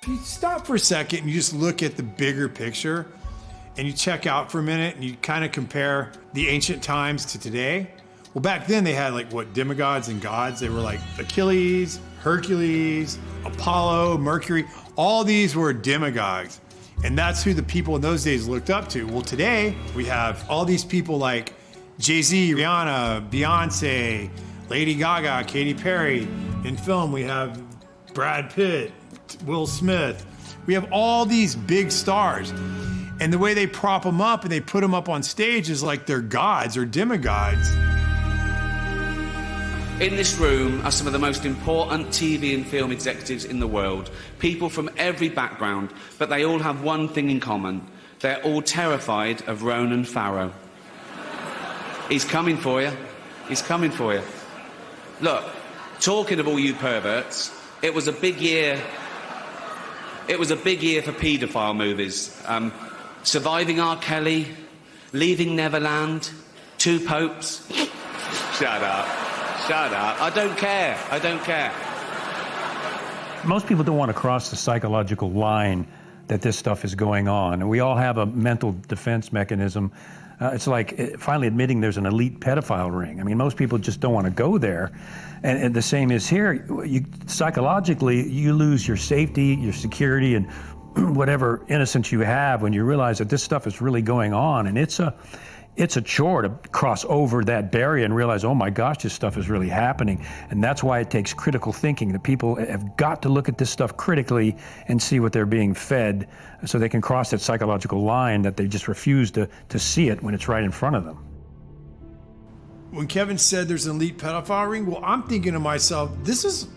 If you stop for a second and you just look at the bigger picture and you check out for a minute and you kind of compare the ancient times to today, well, back then they had like what, demigods and gods. They were like Achilles, Hercules, Apollo, Mercury. All these were demigods. And that's who the people in those days looked up to. Well, today we have all these people like Jay-Z, Rihanna, Beyonce, Lady Gaga, Katy Perry. In film, we have Brad Pitt, Will Smith. We have all these big stars. And the way they prop them up and they put them up on stage is like they're gods or demigods. In this room are some of the most important TV and film executives in the world. People from every background, but they all have one thing in common. They're all terrified of Ronan Farrow. He's coming for you. He's coming for you. Look, talking of all you perverts, it was a big year. It was a big year for paedophile movies. Surviving R. Kelly, Leaving Neverland, Two Popes. Shut up. Shut up. I don't care. I don't care. Most people don't want to cross the psychological line that this stuff is going on. And we all have a mental defense mechanism. It's like finally admitting there's an elite pedophile ring. I mean, most people just don't want to go there. And the same is here. Psychologically, you lose your safety, your security, and whatever innocence you have when you realize that this stuff is really going on. And it's a chore to cross over that barrier and realize, oh my gosh, this stuff is really happening. And that's why it takes critical thinking. The people have got to look at this stuff critically and see what they're being fed so they can cross that psychological line that they just refuse to see it when it's right in front of them. When Kevin said there's an elite pedophile ring, well, I'm thinking to myself, this is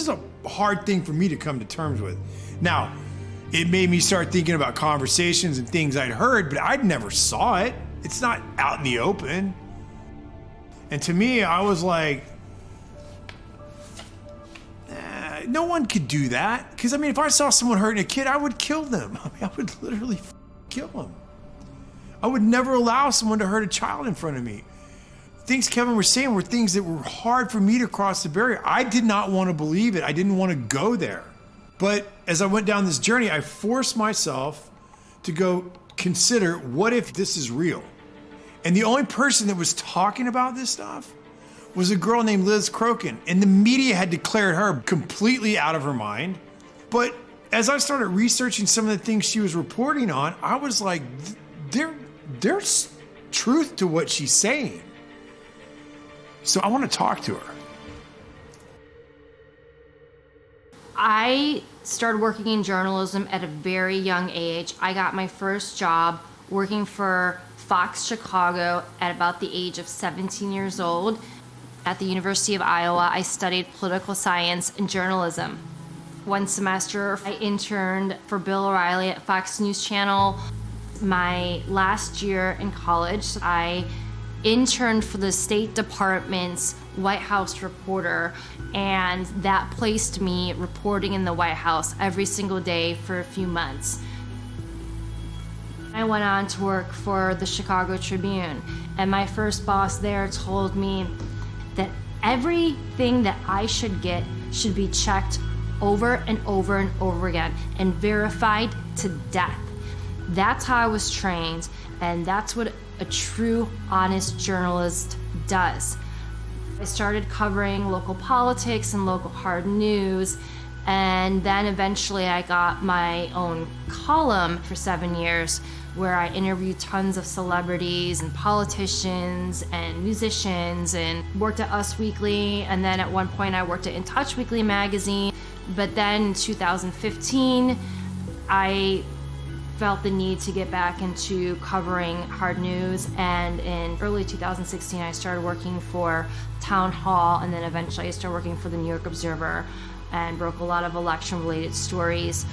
a hard thing for me to come to terms with. Now, it made me start thinking about conversations and things I'd heard, but I'd never saw it. It's not out in the open. And to me, I was like, no one could do that. Because, I mean, if I saw someone hurting a kid, I would kill them. I mean, I would literally kill them. I would never allow someone to hurt a child in front of me. Things Kevin was saying were things that were hard for me to cross the barrier. I did not want to believe it. I didn't want to go there. But as I went down this journey, I forced myself to go consider, what if this is real? And the only person that was talking about this stuff was a girl named Liz Crokin. And the media had declared her completely out of her mind. But as I started researching some of the things she was reporting on, I was like, there's truth to what she's saying. So I want to talk to her. I started working in journalism at a very young age. I got my first job working for Fox Chicago at about the age of 17 years old. At the University of Iowa, I studied political science and journalism. One semester, I interned for Bill O'Reilly at Fox News Channel. My last year in college, I interned for the State Department's White House reporter, and that placed me reporting in the White House every single day for a few months. I went on to work for the Chicago Tribune, and my first boss there told me that everything that I should get should be checked over and over and over again and verified to death. That's how I was trained, and that's what a true, honest journalist does. I started covering local politics and local hard news, and then eventually I got my own column for 7 years where I interviewed tons of celebrities and politicians and musicians, and worked at Us Weekly, and then at one point I worked at In Touch Weekly magazine. But then in 2015, I felt the need to get back into covering hard news, and in early 2016 I started working for Town Hall, and then eventually I started working for the New York Observer and broke a lot of election related stories.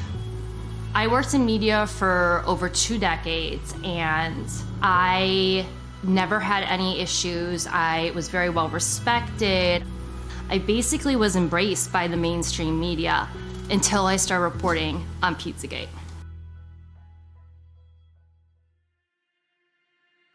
I worked in media for over 2 decades, and I never had any issues. I was very well respected. I basically was embraced by the mainstream media until I started reporting on Pizzagate.